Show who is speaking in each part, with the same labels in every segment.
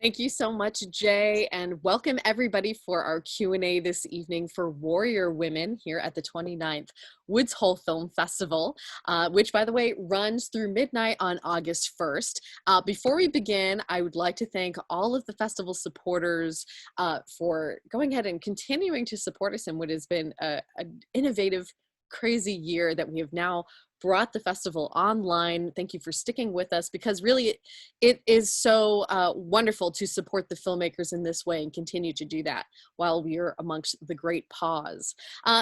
Speaker 1: Thank you so much, Jay, and welcome everybody for our Q&A this evening for Warrior Women here at the 29th Woods Hole Film Festival, which, by the way, runs through midnight on August 1st. Before we begin, I would like to thank all of the festival supporters for going ahead and continuing to support us in what has been an innovative, crazy year that we have now brought the festival online. Thank you for sticking with us, because really it is so wonderful to support the filmmakers in this way and continue to do that while we are amongst the great pause.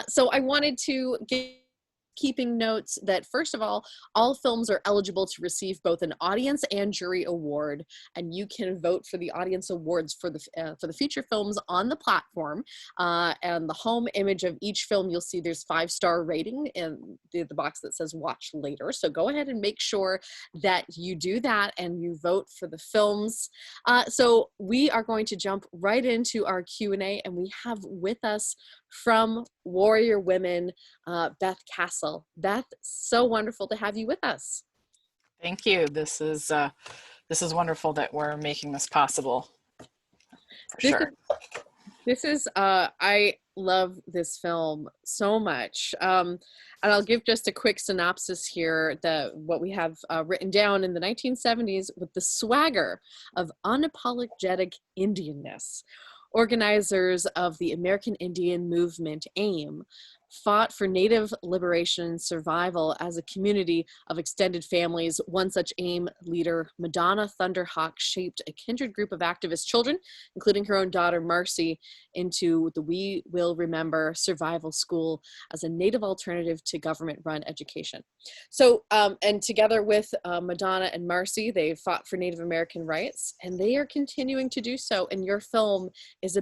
Speaker 1: So I wanted to give keeping notes that, first of all films are eligible to receive both an audience and jury award, and you can vote for the audience awards for the feature films on the platform. And the home image of each film, you'll see there's 5-star rating in the box that says watch later. So go ahead and make sure that you do that and you vote for the films. So we are going to jump right into our Q&A, and we have with us from Warrior Women, Beth Castle. Beth, so wonderful to have you with us.
Speaker 2: Thank you. This is wonderful that we're making this possible. For sure.
Speaker 1: I love this film so much. And I'll give just a quick synopsis here that what we have written down: in the 1970s, with the swagger of unapologetic Indianness, organizers of the American Indian movement, AIM, fought for Native liberation and survival as a community of extended families. One such AIM leader, Madonna Thunderhawk, shaped a kindred group of activist children, including her own daughter, Marcy, into the We Will Remember Survival School as a Native alternative to government-run education. So, and together with Madonna and Marcy, they fought for Native American rights, and they are continuing to do so. And your film is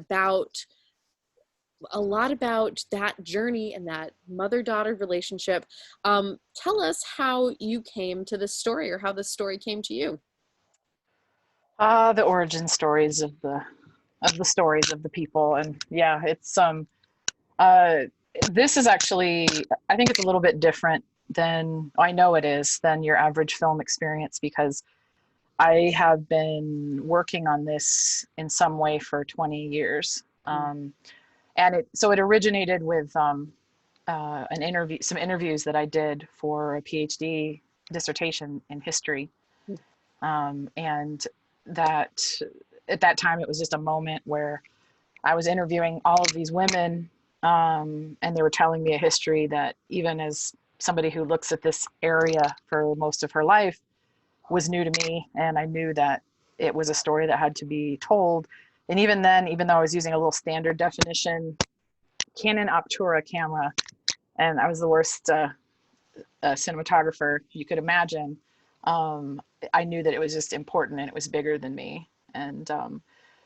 Speaker 1: a lot about that journey and that mother-daughter relationship. Tell us how you came to this story, or how this story came to you.
Speaker 2: The origin stories of the stories of the people. And yeah, it's this is actually, I think it's a little bit different than, I know it is, than your average film experience, because I have been working on this in some way for 20 years. And it originated with some interviews that I did for a PhD dissertation in history. And that at that time, it was just a moment where I was interviewing all of these women, and they were telling me a history that, even as somebody who looks at this area for most of her life, was new to me. And I knew that it was a story that had to be told. And even then, even though I was using a little standard definition Canon Obtura camera, and I was the worst cinematographer you could imagine, I knew that it was just important, and it was bigger than me. And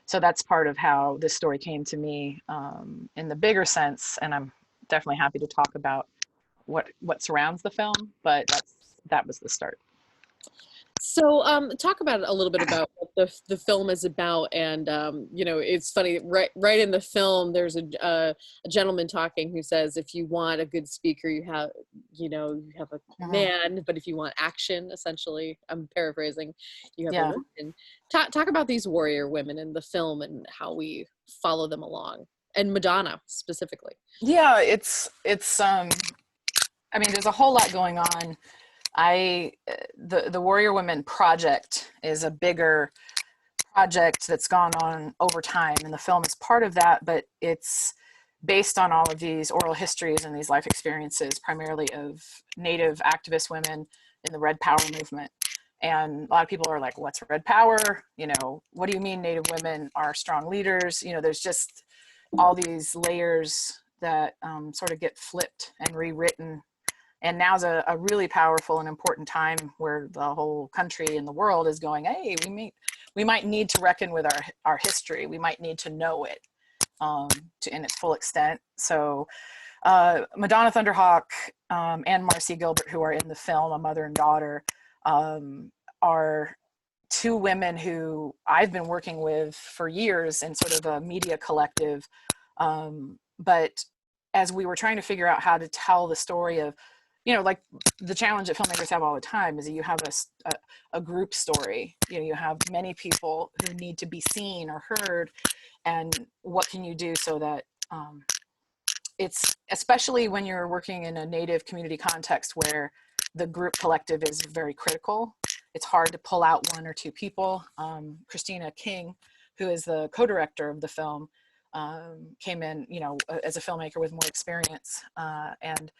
Speaker 2: so that's part of how this story came to me in the bigger sense. And I'm definitely happy to talk about what surrounds the film, but that was the start.
Speaker 1: So talk about a little bit about what the film is about. And it's funny, right in the film, there's a gentleman talking who says, if you want a good speaker, you have a man, but if you want action, essentially, I'm paraphrasing, you have a woman. Talk about these warrior women in the film and how we follow them along, and Madonna specifically.
Speaker 2: Yeah, it's I mean, there's a whole lot going on. The Warrior Women project is a bigger project that's gone on over time, and the film is part of that, but it's based on all of these oral histories and these life experiences, primarily of Native activist women in the Red Power movement. And a lot of people are like, what's Red Power? What do you mean Native women are strong leaders? There's just all these layers that sort of get flipped and rewritten. And now's a really powerful and important time where the whole country and the world is going, hey, we might need to reckon with our history. We might need to know it in its full extent. So Madonna Thunderhawk and Marcy Gilbert, who are in the film, a mother and daughter, are two women who I've been working with for years in sort of a media collective. But as we were trying to figure out how to tell the story of like the challenge that filmmakers have all the time is that you have a group story. You have many people who need to be seen or heard, and what can you do so that it's, especially when you're working in a Native community context where the group collective is very critical. It's hard to pull out one or two people. Christina King, who is the co-director of the film, came in, as a filmmaker with more experience, and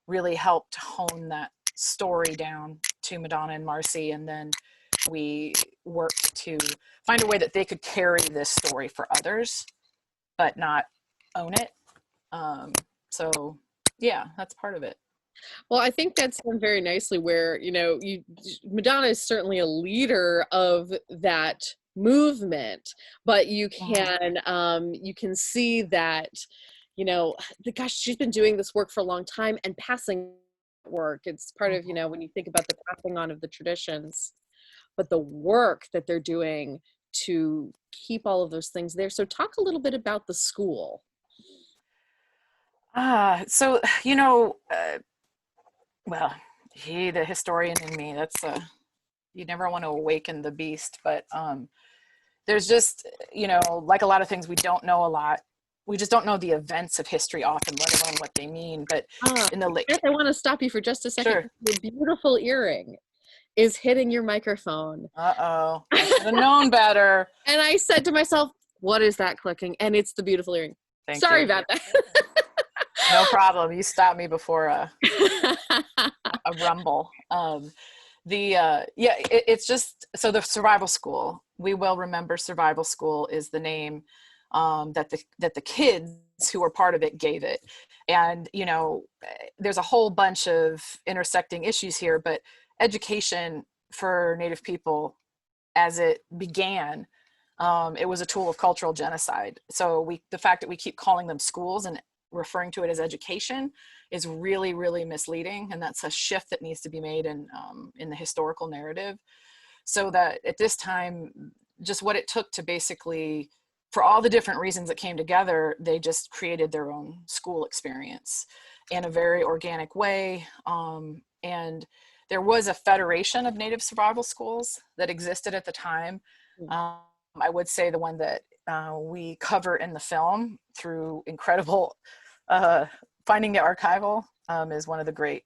Speaker 2: really helped hone that story down to Madonna and Marcy. And then we worked to find a way that they could carry this story for others, but not own it. So yeah, that's part of it.
Speaker 1: Well, I think that's done very nicely where, Madonna is certainly a leader of that movement, but you can see that, gosh, she's been doing this work for a long time and passing work. It's part of, when you think about the passing on of the traditions, but the work that they're doing to keep all of those things there. So talk a little bit about the school.
Speaker 2: So, well, the historian in me, that's you never want to awaken the beast, but there's just, like a lot of things, we don't know a lot. We just don't know the events of history often, let alone what they mean. But in the late,
Speaker 1: I want to stop you for just a second.
Speaker 2: sure.
Speaker 1: Your beautiful earring is hitting your microphone.
Speaker 2: I should have known better.
Speaker 1: And I said to myself, what is that clicking? And it's the beautiful earring. Sorry about that.
Speaker 2: No problem. You stopped me before a rumble. It's just, so the survival school, we will remember survival school is the name that the kids who were part of it gave it. And, there's a whole bunch of intersecting issues here, but education for Native people as it began, it was a tool of cultural genocide. So the fact that we keep calling them schools and referring to it as education is really, really misleading. And that's a shift that needs to be made in the historical narrative. So that at this time, just what it took to basically, for all the different reasons that came together, they just created their own school experience in a very organic way. And there was a federation of Native survival schools that existed at the time. I would say the one that we cover in the film through incredible finding the archival is one of the great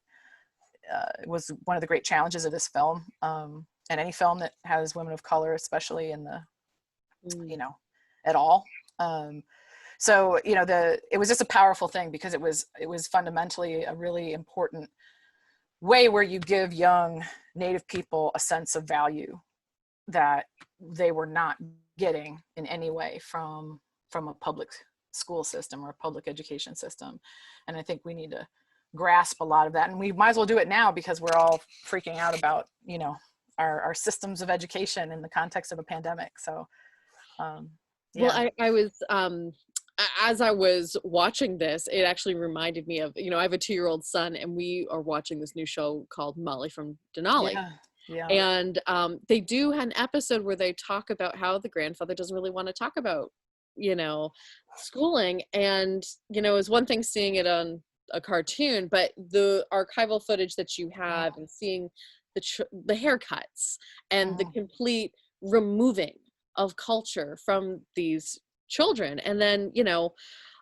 Speaker 2: was one of the great challenges of this film, and any film that has women of color, especially in the at all. So it was just a powerful thing because it was fundamentally a really important way where you give young Native people a sense of value that they were not getting in any way from a public school system or a public education system. And I think we need to grasp a lot of that, and we might as well do it now because we're all freaking out about our systems of education in the context of a pandemic. So yeah.
Speaker 1: Well, I was as I was watching this, it actually reminded me of, I have a 2-year-old son, and we are watching this new show called Molly from Denali.
Speaker 2: Yeah.
Speaker 1: And they do an episode where they talk about how the grandfather doesn't really want to talk about, schooling. And, it's one thing seeing it on a cartoon, but the archival footage that you have and seeing the haircuts and the complete removing of culture from these children. And then,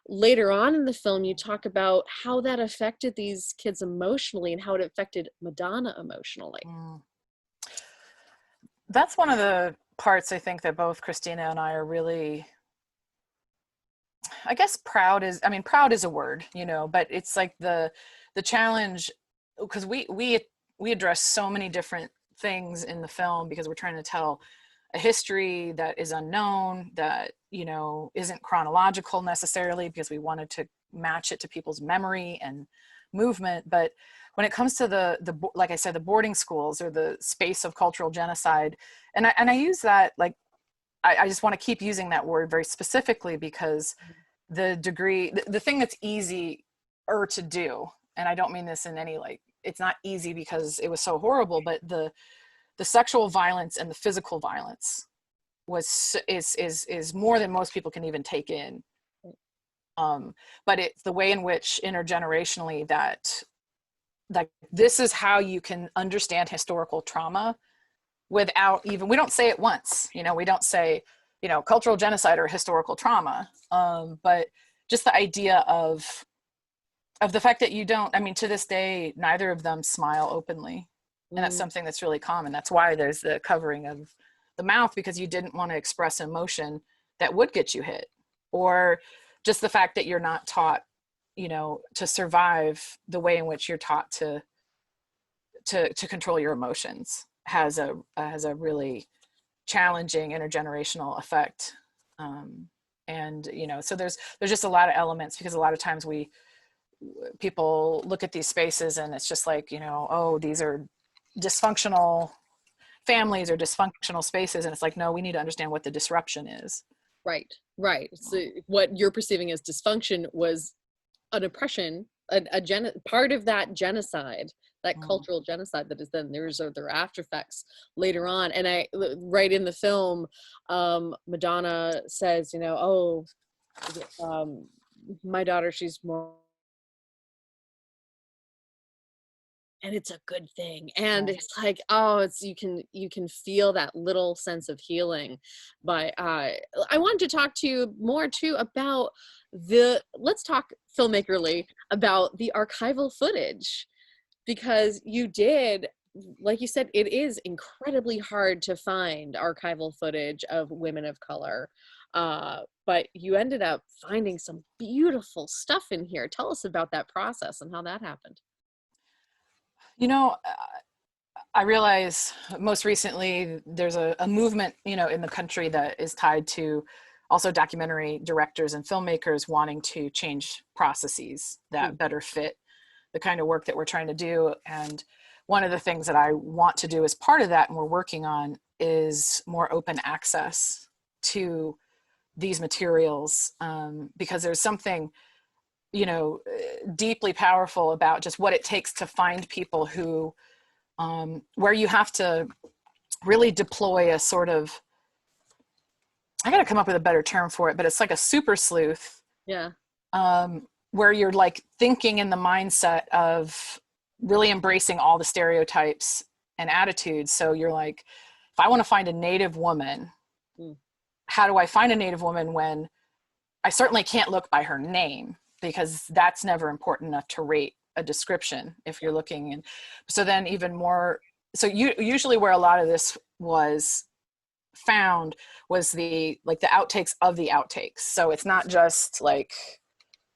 Speaker 1: later on in the film, you talk about how that affected these kids emotionally and how it affected Madonna emotionally.
Speaker 2: That's one of the parts I think that both Christina and I are really, I guess proud is a word, but it's like the challenge, because we address so many different things in the film because we're trying to tell a history that is unknown, that isn't chronological necessarily, because we wanted to match it to people's memory and movement. But when it comes to the like I said, the boarding schools or the space of cultural genocide, and I use that, like I just want to keep using that word very specifically because the thing that's easier to do, and I don't mean this in any it's not easy because it was so horrible, but the sexual violence and the physical violence is more than most people can even take in. But it's the way in which intergenerationally that like, this is how you can understand historical trauma without even, we don't say it once, you know, we don't say, you know, cultural genocide or historical trauma. But just the idea of the fact that you don't, I mean, to this day, neither of them smile openly. And that's something that's really common. That's why there's the covering of the mouth, because you didn't want to express emotion that would get you hit, or just the fact that you're not taught, you know, to survive the way in which you're taught to control your emotions has a really challenging intergenerational effect. And, you know, so there's just a lot of elements, because a lot of times people look at these spaces and it's just like, you know, oh, these are dysfunctional families or dysfunctional spaces. And it's like, no, we need to understand what the disruption is.
Speaker 1: Right, right. So what you're perceiving as dysfunction was an oppression, part of that genocide, that cultural genocide that is then their after effects later on. And right in the film, Madonna says, you know, oh, my daughter, she's more, and it's a good thing. And it's like, oh, it's, you can feel that little sense of healing. But I wanted to talk to you more too about let's talk filmmakerly about the archival footage, because you did, like you said, it is incredibly hard to find archival footage of women of color. But you ended up finding some beautiful stuff in here. Tell us about that process and how that happened.
Speaker 2: You know, I realize most recently there's a movement, you know, in the country that is tied to also documentary directors and filmmakers wanting to change processes that better fit the kind of work that we're trying to do. And one of the things that I want to do as part of that, and we're working on, is more open access to these materials, because there's something, you know, deeply powerful about just what it takes to find people who, where you have to really deploy a sort of, I got to come up with a better term for it, but it's like a super sleuth.
Speaker 1: Yeah.
Speaker 2: Where you're like thinking in the mindset of really embracing all the stereotypes and attitudes. So you're like, if I want to find a Native woman, how do I find a Native woman when I certainly can't look by her name, because that's never important enough to rate a description if you're looking. And so then even more, so usually where a lot of this was found was the outtakes of the outtakes. So it's not just like,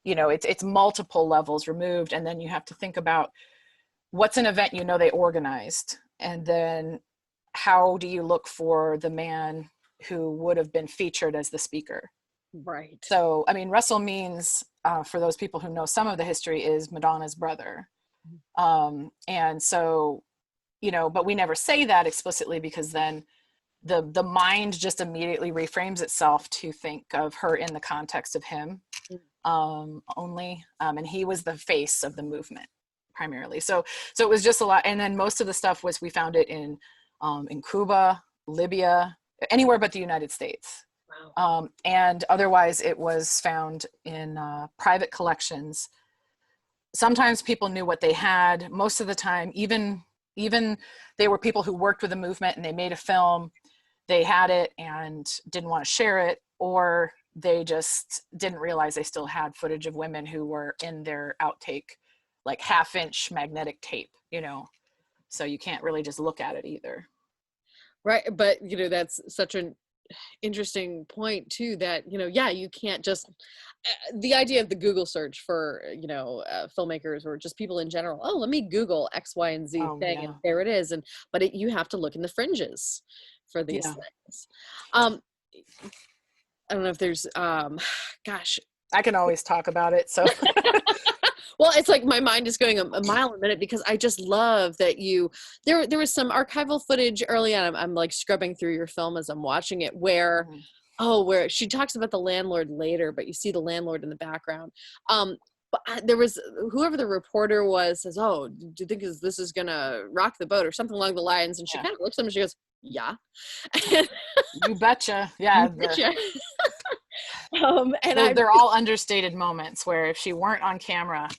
Speaker 2: you know, it's multiple levels removed. And then you have to think about what's an event, you know, they organized. And then how do you look for the man who would have been featured as the speaker?
Speaker 1: Right.
Speaker 2: So, I mean, Russell Means, for those people who know some of the history, is Madonna's brother. And so, you know, but we never say that explicitly, because then the mind just immediately reframes itself to think of her in the context of him only. And he was the face of the movement primarily. So it was just a lot. And then most of the stuff we found it in Cuba, Libya, anywhere but the United States.
Speaker 1: Wow.
Speaker 2: And otherwise it was found in private collections. Sometimes people knew what they had. Most of the time, even they were people who worked with the movement and they made a film, they had it and didn't want to share it, or they just didn't realize they still had footage of women who were in their outtake, like 1/2-inch magnetic tape, you know, so you can't really just look at it either.
Speaker 1: Right. But, you know, that's such an interesting point too, that, you know, yeah, you can't just, the idea of the Google search for, you know, filmmakers or just people in general, oh, let me Google X, Y, and Z thing,
Speaker 2: Yeah.
Speaker 1: and there it is. But you have to look in the fringes for these things. I don't know if there's, gosh.
Speaker 2: I can always talk about it, so.
Speaker 1: Well, it's like my mind is going a mile a minute, because I just love that there was some archival footage early on. I'm like scrubbing through your film as I'm watching it, where, where she talks about the landlord later, but you see the landlord in the background. But there was, whoever the reporter was says, oh, do you think this is going to rock the boat or something along the lines? And she kind of looks at him and she goes, yeah.
Speaker 2: You betcha. Yeah.
Speaker 1: You betcha. And
Speaker 2: they're all understated moments where if she weren't on camera,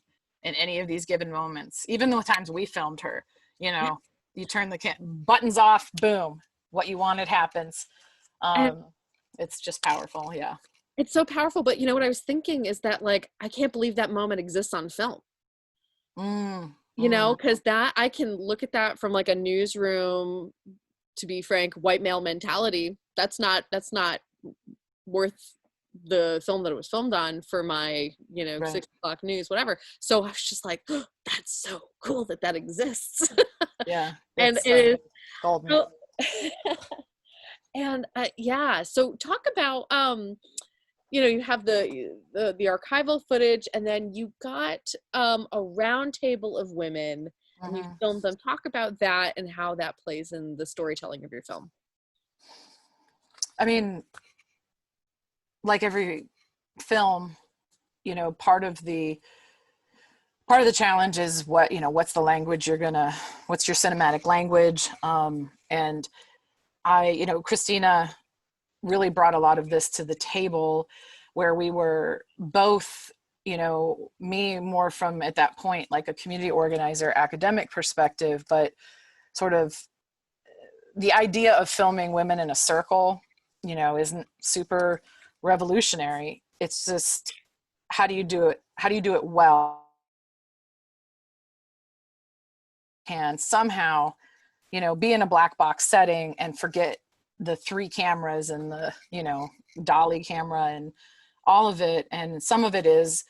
Speaker 2: in any of these given moments. Even the times we filmed her, you turn the buttons off, boom, what you wanted happens.
Speaker 1: And
Speaker 2: It's just powerful. Yeah.
Speaker 1: it's so powerful. But what I was thinking is that, like, I can't believe that moment exists on film. Because that, I can look at that from like a newsroom, to be frank, white male mentality. That's not worth the film that it was filmed on for my,
Speaker 2: Right.
Speaker 1: 6 o'clock news, whatever. So I was just like, oh, that's so cool that exists.
Speaker 2: Yeah.
Speaker 1: And
Speaker 2: It's
Speaker 1: it is
Speaker 2: golden.
Speaker 1: so, and yeah. So talk about, you have the archival footage, and then you got a round table of women, and you filmed them. Talk about that and how that plays in the storytelling of your film.
Speaker 2: I mean, like every film, part of the challenge is what's the language what's your cinematic language. And Christina really brought a lot of this to the table, where we were both, me more from, at that point, like a community organizer, academic perspective, but sort of the idea of filming women in a circle, isn't super revolutionary. It's just, how do you do it? How do you do it well? And somehow, be in a black box setting and forget the 3 cameras and the, dolly camera and all of it. And some of it is,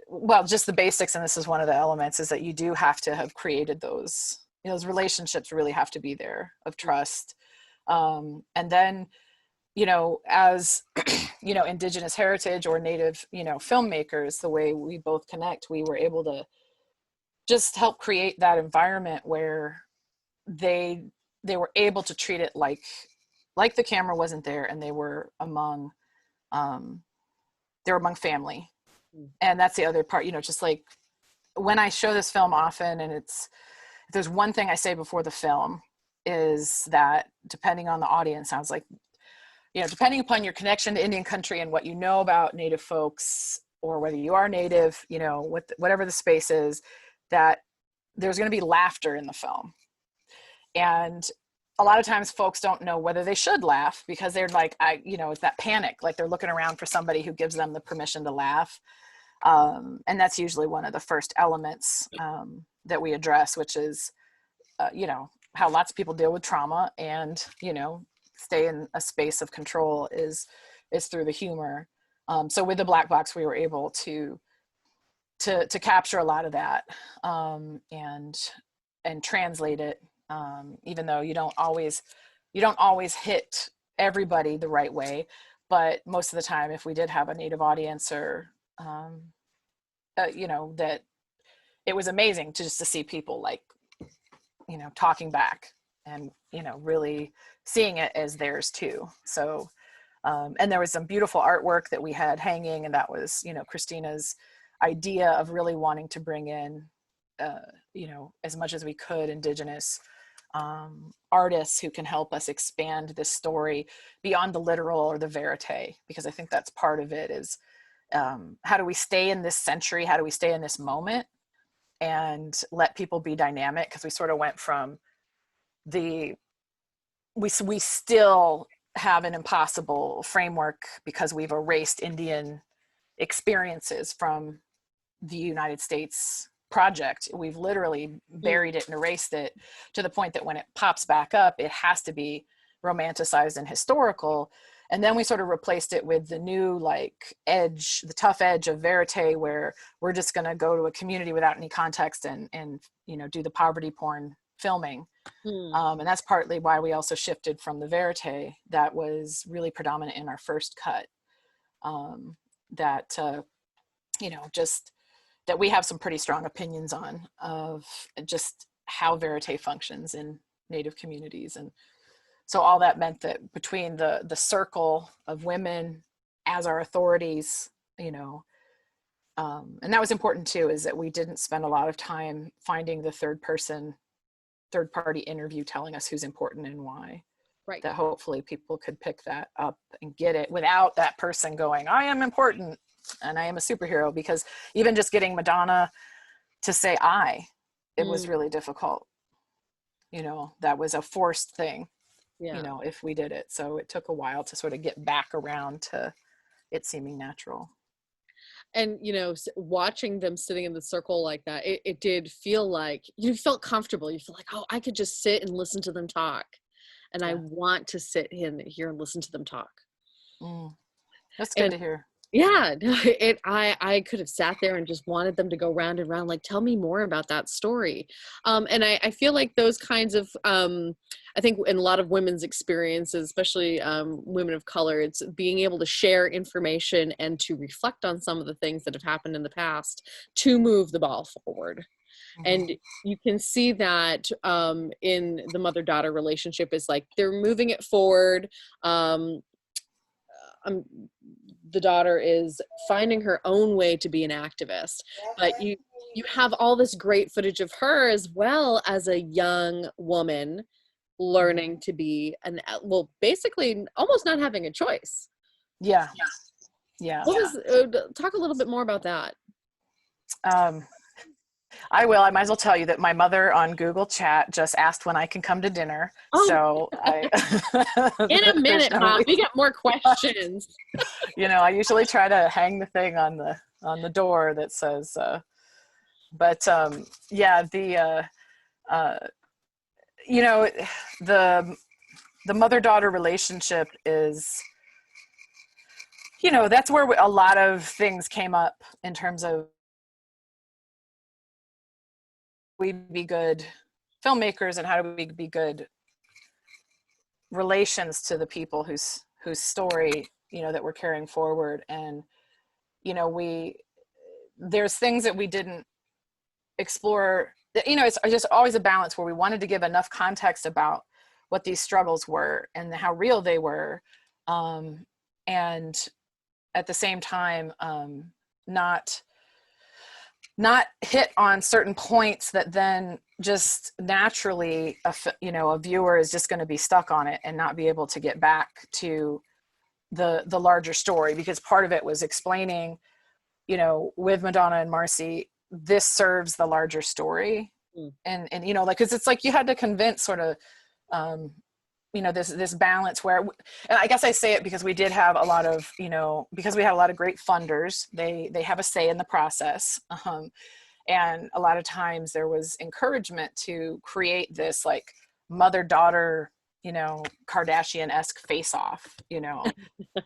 Speaker 2: well, just the basics. And this is one of the elements, is that you do have to have created those relationships really have to be there, of trust. And then, as, Indigenous heritage or Native, filmmakers, the way we both connect, we were able to just help create that environment where they were able to treat it like the camera wasn't there, and they were among family. And that's the other part, just like when I show this film often, and if there's one thing I say before the film, is that depending on the audience, sounds like, depending upon your connection to Indian country and what you know about Native folks, or whether you are Native, whatever the space is, that there's going to be laughter in the film. And a lot of times folks don't know whether they should laugh, because they're like, it's that panic, like they're looking around for somebody who gives them the permission to laugh. And that's usually one of the first elements that we address, which is, how lots of people deal with trauma, and, stay in a space of control is through the humor. So with the black box, we were able to capture a lot of that, and translate it, even though you don't always hit everybody the right way. But most of the time, if we did have a Native audience, or that it was amazing to see people, like, talking back, and really seeing it as theirs too. So and there was some beautiful artwork that we had hanging, and that was Christina's idea of really wanting to bring in as much as we could Indigenous artists who can help us expand this story beyond the literal or the verite, because I think that's part of it, is how do we stay in this century, how do we stay in this moment, and let people be dynamic, because we sort of went from we still have an impossible framework, because we've erased Indian experiences from the United States project. We've literally buried it and erased it, to the point that when it pops back up, it has to be romanticized and historical. And then we sort of replaced it with the new, like, edge, the tough edge of verite, where we're just going to go to a community without any context and do the poverty porn filming. And that's partly why we also shifted from the verite that was really predominant in our first cut. Just that we have some pretty strong opinions on, of just how verite functions in Native communities. And so all that meant that between the circle of women as our authorities, and that was important too, is that we didn't spend a lot of time finding the third party interview telling us who's important and why.
Speaker 1: Right.
Speaker 2: That hopefully people could pick that up and get it without that person going, I am important. and I am a superhero, because even just getting Madonna to say it was really difficult. You know, that was a forced thing, you
Speaker 1: Yeah.
Speaker 2: know, if we did it. So it took a while to sort of get back around to it seeming natural.
Speaker 1: And, you know, watching them sitting in the circle like that, it did feel like you felt comfortable. You feel like, oh, I could just sit and listen to them talk. And I
Speaker 2: Yeah.
Speaker 1: want to sit in here and listen to them talk.
Speaker 2: That's good
Speaker 1: And
Speaker 2: to hear.
Speaker 1: yeah, no, I could have sat there and just wanted them to go round and round, like, tell me more about that story. And I feel like those kinds of, I think in a lot of women's experiences, especially women of color, it's being able to share information and to reflect on some of the things that have happened in the past to move the ball forward. And you can see that in the mother-daughter relationship is like they're moving it forward. Um, the daughter is finding her own way to be an activist, but you have all this great footage of her as well as a young woman learning to be an, well, basically almost not having a choice.
Speaker 2: Yeah. Yeah.
Speaker 1: What was talk a little bit more about that?
Speaker 2: Um, I will. I might as well tell you that my mother on Google Chat just asked when I can come to dinner.
Speaker 1: Oh,
Speaker 2: So
Speaker 1: in a
Speaker 2: there's
Speaker 1: minute,
Speaker 2: no
Speaker 1: Mom, we
Speaker 2: reason.
Speaker 1: got more questions.
Speaker 2: You know, I usually try to hang the thing on the door that says. Yeah, uh, you know, the the mother daughter relationship is, you know, that's where a lot of things came up in terms of we'd be good filmmakers and how do we be good relations to the people whose story, you know, that we're carrying forward. And you know, there's things that we didn't explore. You know, it's just always a balance where we wanted to give enough context about what these struggles were and how real they were, and at the same time not not hit on certain points that then just naturally you know, a viewer is just going to be stuck on it and not be able to get back to the larger story, because part of it was explaining, you know, with Madonna and Marcy, this serves the larger story.
Speaker 1: Mm.
Speaker 2: And you know, like, because it's like you had to convince sort of um you know, this balance where, and I guess I say it because we did have a lot of, you know, because we had a lot of great funders, they have a say in the process. And a lot of times there was encouragement to create this like mother daughter, you know, Kardashian-esque face off, you know.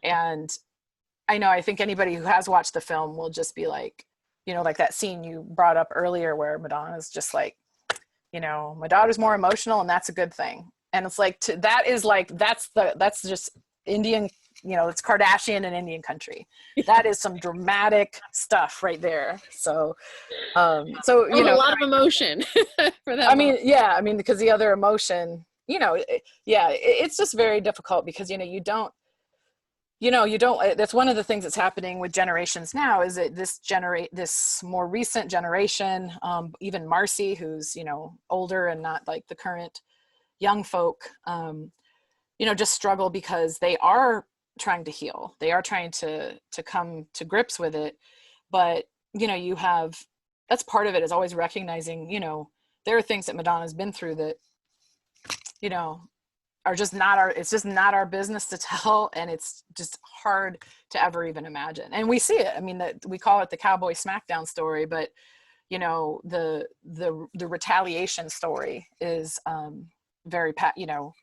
Speaker 2: And I know, I think anybody who has watched the film will just be like, you know, like that scene you brought up earlier where Madonna's just like, you know, my daughter's more emotional and that's a good thing. And it's like, that is like, that's just Indian, you know, it's Kardashian in Indian country. That is some dramatic stuff right there. So,
Speaker 1: That
Speaker 2: you
Speaker 1: was a
Speaker 2: know,
Speaker 1: lot of emotion for that
Speaker 2: I
Speaker 1: mom.
Speaker 2: mean, yeah, I mean, because the other emotion, you know, it's just very difficult because, you know, you don't, that's one of the things that's happening with generations now is that this more recent generation, even Marcy, who's, you know, older and not like the current young folk, you know, just struggle because they are trying to heal. They are trying to come to grips with it. But, you know, that's part of it, is always recognizing, you know, there are things that Madonna's been through that, you know, are just it's just not our business to tell, and it's just hard to ever even imagine. And we see it. I mean, that we call it the cowboy smackdown story, but you know, the retaliation story is very you know,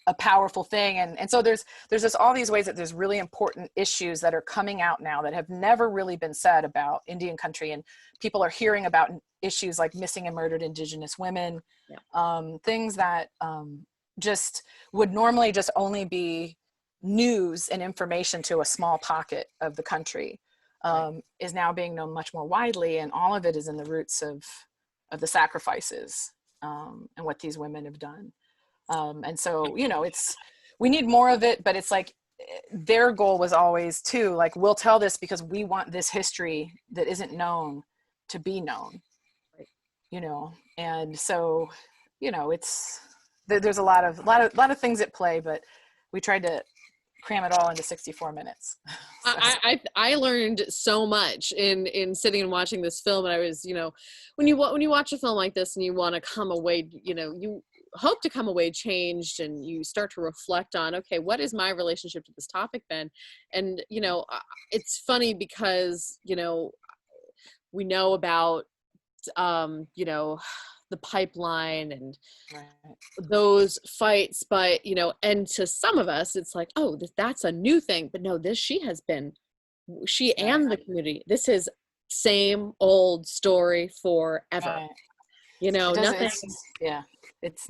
Speaker 2: a powerful thing. And so there's just all these ways that there's really important issues that are coming out now that have never really been said about Indian country, and people are hearing about issues like missing and murdered Indigenous women.
Speaker 1: Yeah.
Speaker 2: Things that just would normally just only be news and information to a small pocket of the country, is now being known much more widely, and all of it is in the roots of the sacrifices, and what these women have done. And so, you know, we need more of it, but it's like their goal was always to like, we'll tell this because we want this history that isn't known to be known, you know. And so, you know, there's a lot of things at play, but we tried to cram it all into 64 minutes. So.
Speaker 1: I learned so much in sitting and watching this film, and I was, when you watch a film like this and you want to come away, you hope to come away changed, and you start to reflect on, okay, what is my relationship to this topic then? And it's funny because we know about the pipeline and
Speaker 2: Right.
Speaker 1: those fights, but and to some of us it's like, oh, that's a new thing, but no, she
Speaker 2: Right.
Speaker 1: and the community, this is same old story forever.
Speaker 2: Right. It does.
Speaker 1: Nothing.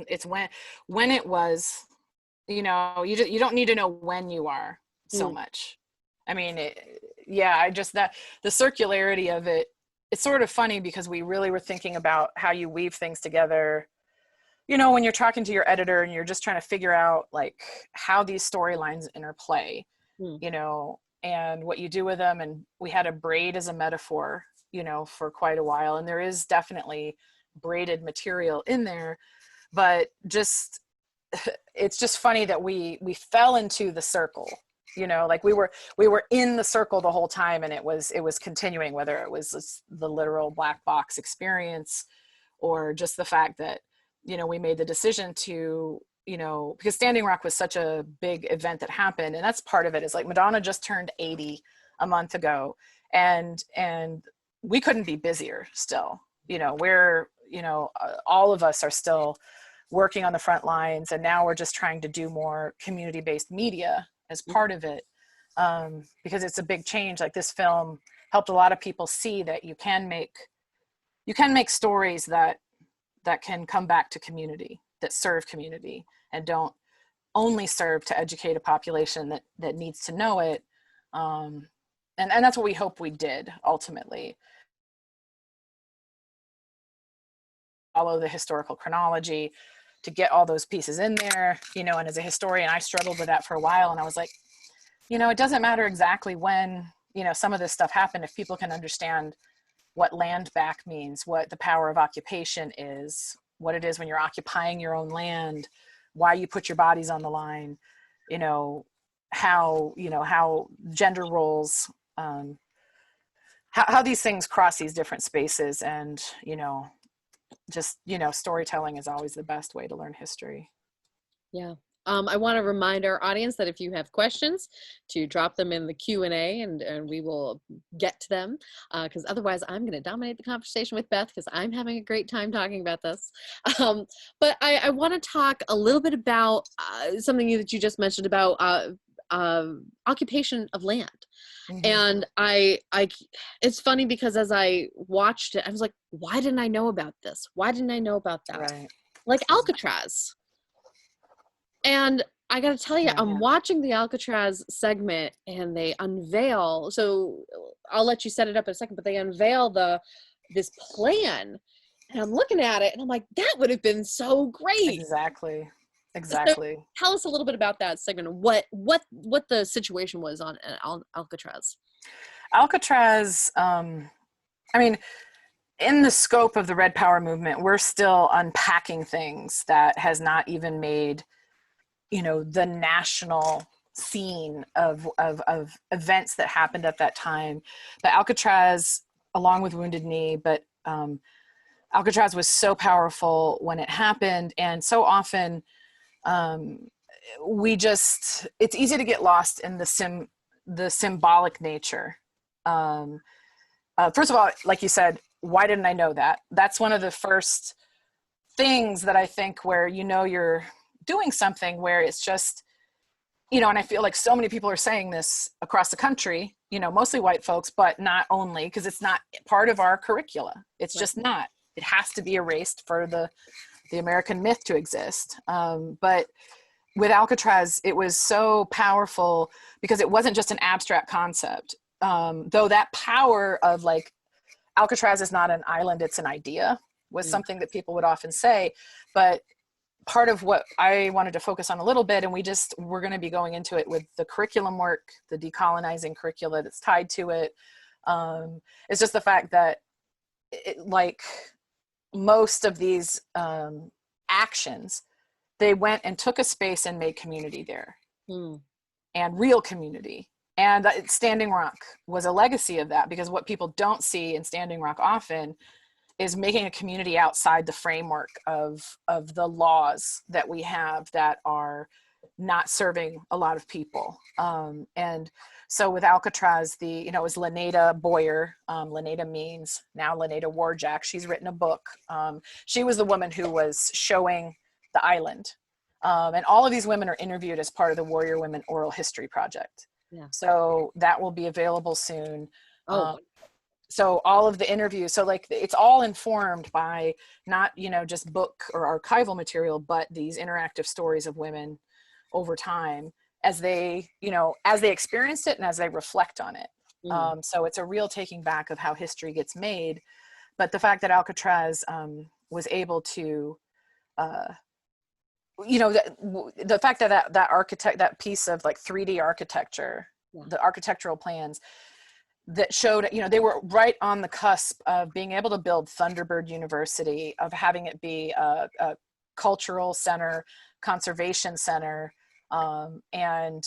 Speaker 2: It's when it was, you don't need to know when you are so much. I mean, that the circularity of it, it's sort of funny because we really were thinking about how you weave things together, when you're talking to your editor and you're just trying to figure out like how these storylines interplay, and what you do with them. And we had a braid as a metaphor, for quite a while. And there is definitely braided material in there, but it's just funny that we fell into the circle, like we were in the circle the whole time, and it was continuing, whether it was the literal black box experience or just the fact that we made the decision to, because Standing Rock was such a big event that happened. And that's part of it, is like Madonna just turned 80 a month ago, and we couldn't be busier still. All of us are still working on the front lines, and now we're just trying to do more community-based media as part of it, because it's a big change. Like, this film helped a lot of people see that you can make stories that can come back to community, that serve community, and don't only serve to educate a population that needs to know it. And that's what we hope we did ultimately. Follow the historical chronology to get all those pieces in there, and as a historian, I struggled with that for a while, and I was like, it doesn't matter exactly when, some of this stuff happened, if people can understand what land back means, what the power of occupation is, what it is when you're occupying your own land, why you put your bodies on the line, how gender roles, how these things cross these different spaces. And, storytelling is always the best way to learn history.
Speaker 1: Yeah. I want to remind our audience that if you have questions, to drop them in the Q&A, and we will get to them, because otherwise I'm going to dominate the conversation with Beth, because I'm having a great time talking about this. But I want to talk a little bit about something that you just mentioned about occupation of land. Mm-hmm. And I it's funny because as I watched it, I was like, why didn't I know about this? Why didn't I know about that? Right. Like Alcatraz. And I got to tell you, I'm watching the Alcatraz segment, and they unveil, so I'll let you set it up in a second, but they unveil this plan, and I'm looking at it and I'm like, that would have been so great.
Speaker 2: Exactly.
Speaker 1: So tell us a little bit about that segment, what the situation was on Alcatraz.
Speaker 2: Alcatraz, in the scope of the Red Power movement, we're still unpacking things that has not even made, the national scene of events that happened at that time. But Alcatraz, along with Wounded Knee, but Alcatraz was so powerful when it happened, and so often it's easy to get lost in the symbolic nature. First of all, like you said, why didn't I know that? That's one of the first things that I think where you're doing something where it's just, and I feel like so many people are saying this across the country, mostly white folks, but not only, because it's not part of our curricula. It's just not. It has to be erased for the American myth to exist. But with Alcatraz, it was so powerful because it wasn't just an abstract concept. Though that power of like, Alcatraz is not an island, it's an idea, was something that people would often say. But part of what I wanted to focus on a little bit, and we're going to be going into it with the curriculum work, the decolonizing curricula that's tied to it, is just the fact that like most of these actions, they went and took a space and made community there. and real community. And Standing Rock was a legacy of that, because what people don't see in Standing Rock often is making a community outside the framework of the laws that we have that are not serving a lot of people. And so with Alcatraz, it was Lynetta Boyer. Lynetta means now Lynetta Warjack. She's written a book. She was the woman who was showing the island. And all of these women are interviewed as part of the Warrior Women Oral History Project.
Speaker 1: Yeah.
Speaker 2: So that will be available soon.
Speaker 1: Oh,
Speaker 2: so all of the interviews, so like it's all informed by not, just book or archival material, but these interactive stories of women over time as they experienced it and as they reflect on it. So it's a real taking back of how history gets made. But the fact that Alcatraz was able to, the fact that piece of like 3D architecture, the architectural plans that showed, they were right on the cusp of being able to build Thunderbird University, of having it be a cultural center, conservation center. And,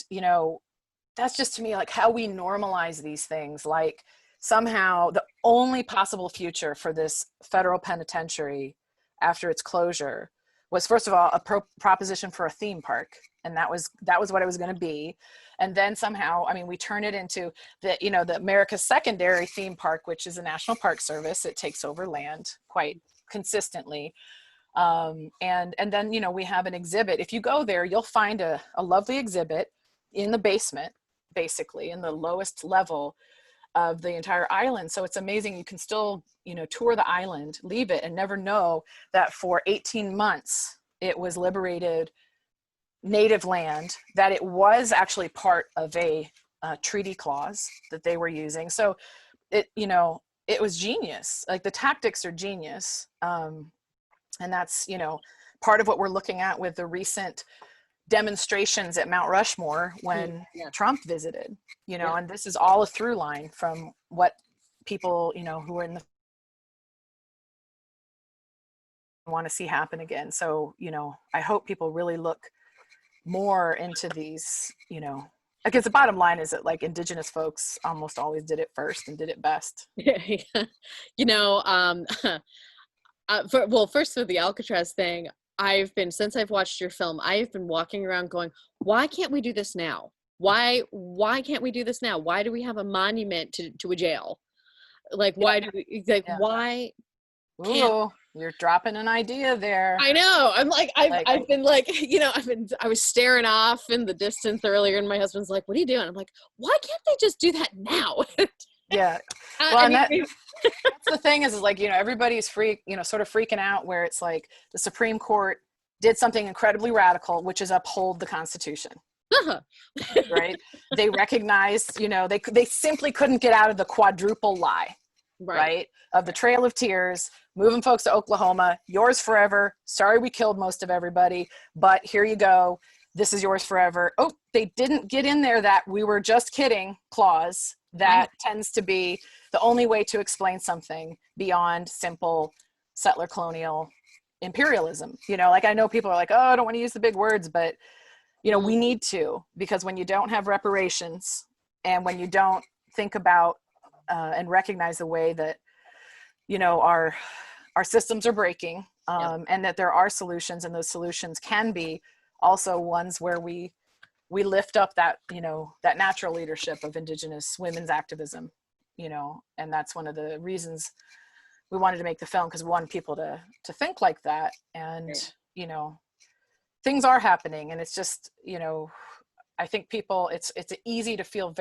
Speaker 2: that's just to me, like how we normalize these things. Like somehow the only possible future for this federal penitentiary after its closure was, first of all, a proposition for a theme park. And that was what it was going to be. And then somehow, we turn it into the America's secondary theme park, which is a National Park Service. It takes over land quite consistently. And then, we have an exhibit. If you go there, you'll find a lovely exhibit in the basement, basically in the lowest level of the entire island. So it's amazing. You can still, tour the island, leave it, and never know that for 18 months, it was liberated native land, that it was actually part of a treaty clause that they were using. So it was genius. Like the tactics are genius. And that's, part of what we're looking at with the recent demonstrations at Mount Rushmore when Trump visited, and this is all a through line from what people, who are in the want to see happen again. So, I hope people really look more into these, because the bottom line is that like Indigenous folks almost always did it first and did it best.
Speaker 1: First with the Alcatraz thing, since I've watched your film, I've been walking around going, why can't we do this now? Why can't we do this now? Why do we have a monument to a jail? Like, why do we, like, why can't?
Speaker 2: Ooh, you're dropping an idea there.
Speaker 1: I know. I'm like, I've been like, I was staring off in the distance earlier and my husband's like, what are you doing? I'm like, why can't they just do that now?
Speaker 2: Yeah. Well, and that's the thing is like, everybody's sort of freaking out where it's like the Supreme Court did something incredibly radical, which is uphold the Constitution. Right? They recognized, they simply couldn't get out of the quadruple lie, right? Of the Trail of Tears, moving folks to Oklahoma, yours forever. Sorry, we killed most of everybody, but here you go. This is yours forever. Oh, they didn't get in there that we were just kidding clause. That tends to be the only way to explain something beyond simple settler colonial imperialism. Like I know people are like, oh, I don't want to use the big words, but we need to, because when you don't have reparations and when you don't think about and recognize the way that, our systems are breaking, and that there are solutions, and those solutions can be also ones where we lift up that, that natural leadership of Indigenous women's activism, and that's one of the reasons we wanted to make the film, because we wanted people to think like that. And, things are happening, and it's just, I think people, it's easy to feel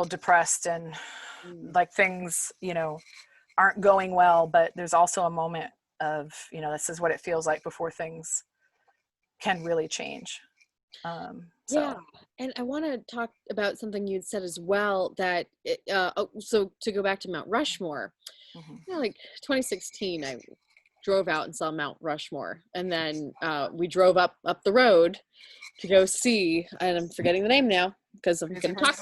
Speaker 2: depressed and like things, aren't going well, but there's also a moment of, this is what it feels like before things can really change.
Speaker 1: Yeah, and I want to talk about something you'd said as well, that so to go back to Mount Rushmore, like 2016, I drove out and saw Mount Rushmore, and then we drove up the road to go see, and I'm forgetting the name now because I'm going to talk.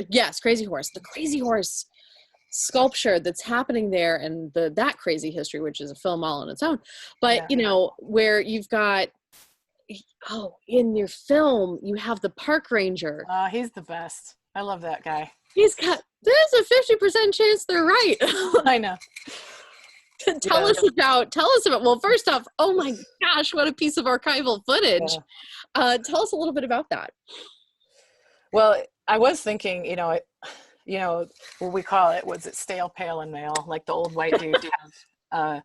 Speaker 1: Yes, Crazy Horse, the Crazy Horse sculpture that's happening there, and that crazy history, which is a film all on its own. But where you've got oh, in your film, you have the park ranger.
Speaker 2: He's the best. I love that guy.
Speaker 1: There's a 50% chance they're right.
Speaker 2: I know.
Speaker 1: Tell us about, well, first off, oh my gosh, what a piece of archival footage.
Speaker 2: Yeah.
Speaker 1: Tell us a little bit about that.
Speaker 2: Well, I was thinking, what we call it, was it stale, pale, and male, like the old white dude have.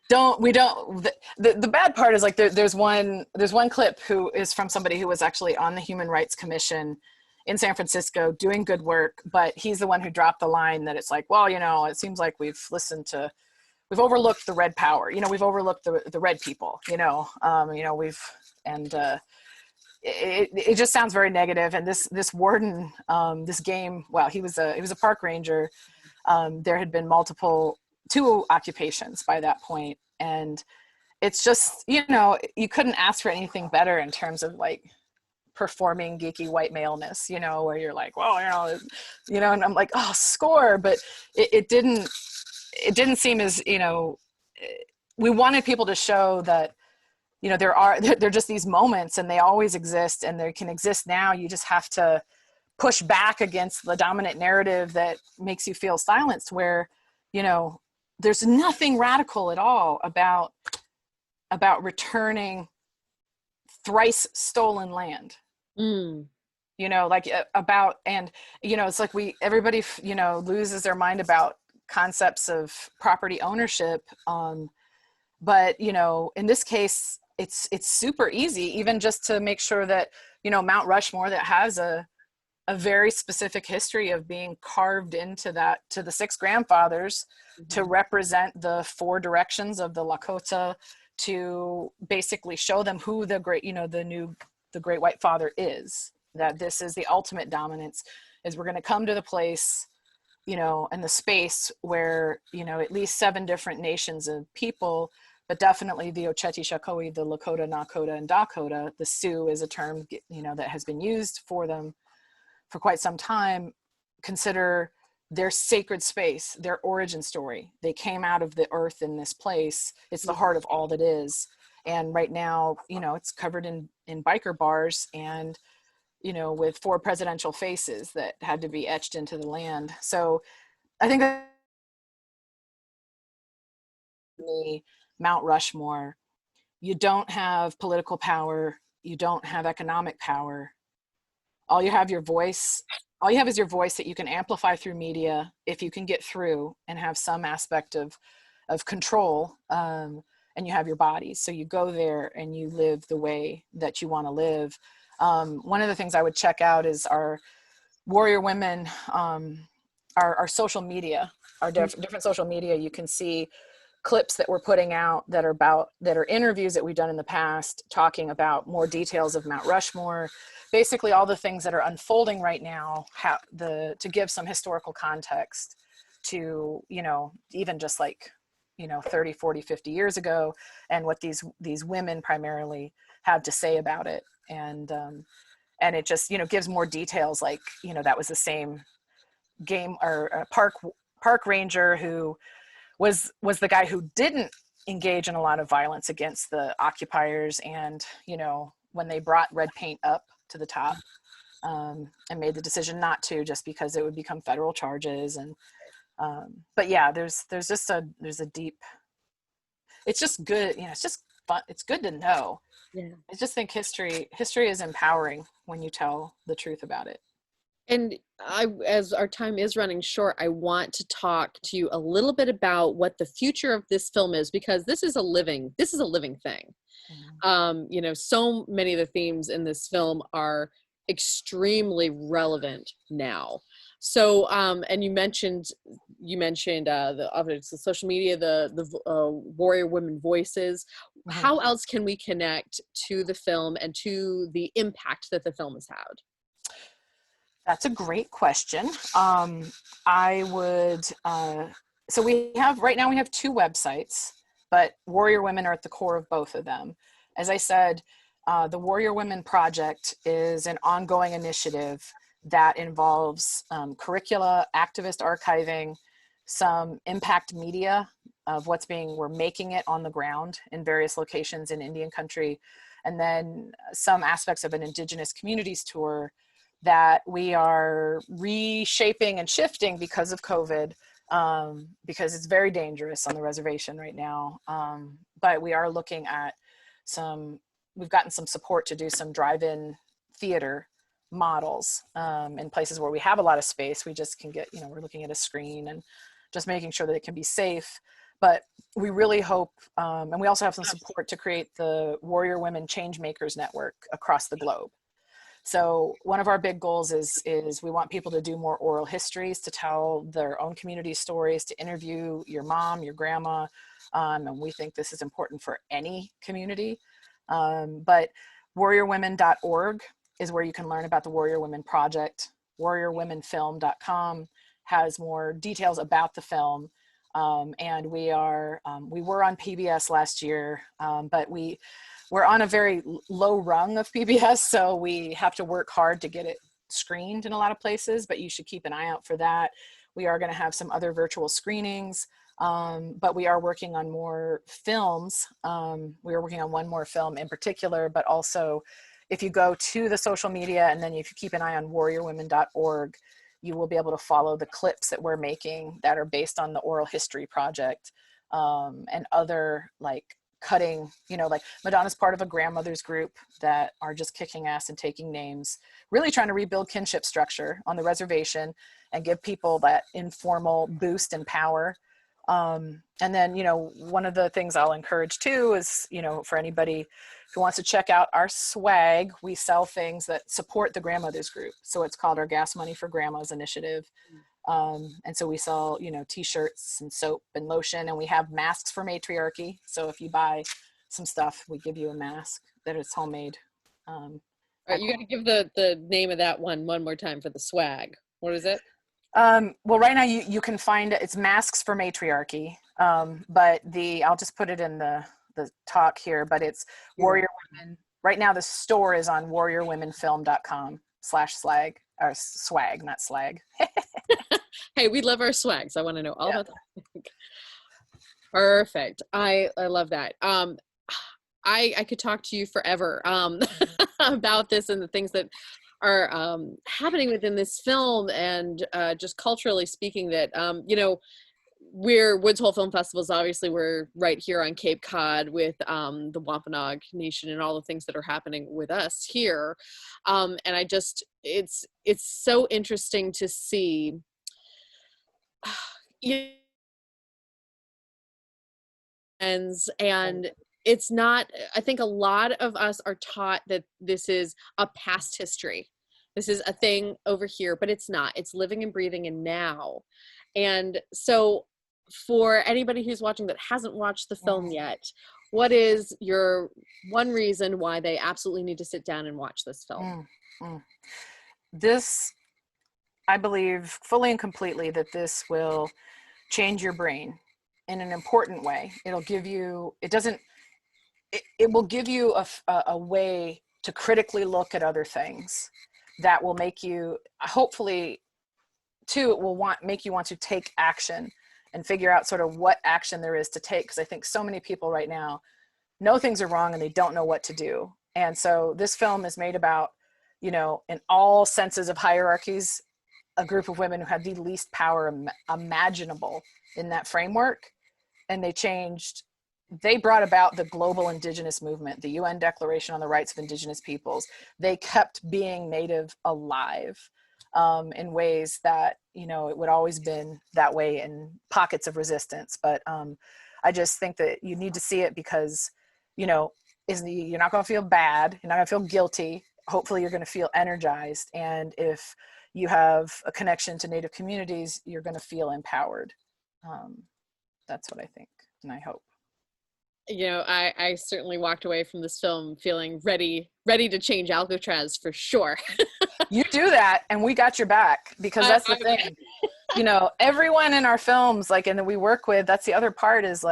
Speaker 2: The bad part is like there's one clip who is from somebody who was actually on the Human Rights Commission in San Francisco doing good work, but he's the one who dropped the line that it's like, well, it seems like we've overlooked the red power, we've overlooked the red people, it just sounds very negative. And this warden, this game, well, he was a park ranger. There had been two occupations by that point, and it's just, you couldn't ask for anything better in terms of like performing geeky white maleness, where you're like, well, and I'm like, oh, score. But it didn't seem as, we wanted people to show that, they're just these moments, and they always exist, and they can exist now. You just have to push back against the dominant narrative that makes you feel silenced, where, there's nothing radical at all about returning thrice stolen land. It's like everybody loses their mind about concepts of property ownership. But in this case, it's super easy, even just to make sure that, Mount Rushmore, that has a very specific history of being carved into to the six grandfathers, to represent the four directions of the Lakota, to basically show them who the great, the great white father is, that this is the ultimate dominance, is we're going to come to the place, and the space where, at least 7 different nations and people, but definitely the Oceti Sakowin, the Lakota, Nakota, and Dakota. The Sioux is a term, that has been used for them for quite some time. Consider their sacred space, their origin story. They came out of the earth in this place. It's the heart of all that is. And right now, it's covered in biker bars, and, with 4 presidential faces that had to be etched into the land. So I think that Mount Rushmore, you don't have political power, you don't have economic power. All you have is your voice that you can amplify through media, if you can get through and have some aspect of control, and you have your bodies. So you go there and you live the way that you want to live. One of the things I would check out is our warrior women, our social media, our different social media. You can see clips that we're putting out that are interviews that we've done in the past, talking about more details of Mount Rushmore, basically all the things that are unfolding right now, to give some historical context to, even just like, 30, 40, 50 years ago, and what these women primarily had to say about it. And it just, gives more details, like, that was the same game or park ranger who was the guy who didn't engage in a lot of violence against the occupiers. And, when they brought red paint up to the top, and made the decision not to, just because it would become federal charges. And, but yeah, there's a deep, it's just good. It's just fun. It's good to know.
Speaker 1: Yeah.
Speaker 2: I just think history is empowering when you tell the truth about it.
Speaker 1: And as our time is running short, I want to talk to you a little bit about what the future of this film is, because this is a living thing. So many of the themes in this film are extremely relevant now. So, and you mentioned the social media, the warrior women voices. How else can we connect to the film and to the impact that the film has had?
Speaker 2: That's a great question. I would, so right now we have 2 websites, but Warrior Women are at the core of both of them. As I said, the Warrior Women Project is an ongoing initiative that involves curricula, activist archiving, some impact media of we're making it on the ground in various locations in Indian country, and then some aspects of an Indigenous Communities tour that we are reshaping and shifting because of COVID, because it's very dangerous on the reservation right now. But we are looking at we've gotten some support to do some drive-in theater models in places where we have a lot of space. We just can get, we're looking at a screen and just making sure that it can be safe. But we really hope, and we also have some support to create the Warrior Women Changemakers Network across the globe. So one of our big goals is we want people to do more oral histories, to tell their own community stories, to interview your mom, your grandma, and we think this is important for any community. But warriorwomen.org is where you can learn about the Warrior Women Project. warriorwomenfilm.com has more details about the film. And we were on PBS last year, but we're on a very low rung of PBS, so we have to work hard to get it screened in a lot of places, but you should keep an eye out for that. We are going to have some other virtual screenings, but we are working on more films. We are working on one more film in particular, but also if you go to the social media and then if you keep an eye on warriorwomen.org, you will be able to follow the clips that we're making that are based on the Oral History Project, and other like cutting, like Madonna's part of a grandmother's group that are just kicking ass and taking names, really trying to rebuild kinship structure on the reservation and give people that informal boost and power. And then, one of the things I'll encourage too is, for anybody who wants to check out our swag, we sell things that support the grandmothers group. So it's called our Gas Money for Grandmas initiative. And so we sell, t-shirts and soap and lotion, and we have masks for matriarchy. So if you buy some stuff, we give you a mask that is homemade.
Speaker 1: All right, you got to give the name of that one more time for the swag. What is it?
Speaker 2: Well, right now you can find it's Masks for Matriarchy. But I'll just put it in the talk here, but it's Warrior Women. Right now the store is on warriorwomenfilm.com/slag, or swag, not slag.
Speaker 1: Hey, we love our swags. I want to know all about that. Perfect. I love that. I could talk to you forever about this and the things that are happening within this film, and just culturally speaking that, we're Woods Hole Film Festivals. Obviously, we're right here on Cape Cod with the Wampanoag Nation and all the things that are happening with us here. And it's so interesting to see. And it's not, I think a lot of us are taught that this is a past history. This is a thing over here, but it's not. It's living and breathing in now. And so for anybody who's watching that hasn't watched the film yet, what is your one reason why they absolutely need to sit down and watch this film?
Speaker 2: This, I believe fully and completely that this will change your brain in an important way. It'll give you, it will give you a way to critically look at other things that will make you, hopefully too, it will make you want to take action and figure out sort of what action there is to take. Because I think so many people right now know things are wrong and they don't know what to do. And so this film is made about, in all senses of hierarchies, a group of women who had the least power imaginable in that framework. And they brought about the global Indigenous movement, the UN Declaration on the Rights of Indigenous Peoples. They kept being Native alive in ways that, it would always been that way in pockets of resistance. But I just think that you need to see it because, you're not going to feel bad. You're not going to feel guilty. Hopefully you're going to feel energized. And if you have a connection to Native communities, you're going to feel empowered. That's what I think, and I hope.
Speaker 1: I certainly walked away from this film feeling ready to change Alcatraz for sure.
Speaker 2: You do that, and we got your back, because that's the thing. Everyone in our films, and that we work with, that's the other part, is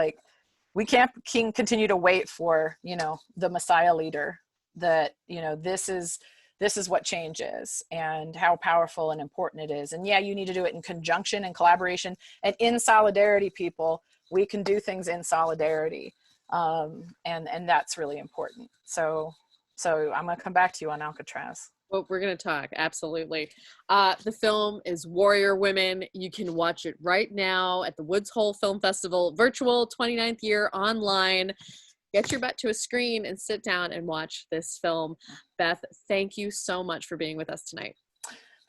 Speaker 2: we can't continue to wait for, the Messiah leader, that, this is what change is and how powerful and important it is. And yeah, you need to do it in conjunction and collaboration and in solidarity, people. We can do things in solidarity. And that's really important. So I'm going to come back to you on Alcatraz.
Speaker 1: Well, we're going to talk. Absolutely. The film is Warrior Women. You can watch it right now at the Woods Hole Film Festival, virtual 29th year online. Get your butt to a screen and sit down and watch this film. Beth, thank you so much for being with us tonight.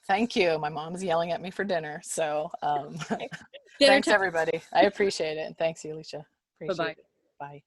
Speaker 2: Thank you. My mom's yelling at me for dinner. So
Speaker 1: Dinner
Speaker 2: thanks,
Speaker 1: time.
Speaker 2: everybody. I appreciate it. And thanks, Alecia. Appreciate
Speaker 1: Bye-bye.
Speaker 2: it. Bye.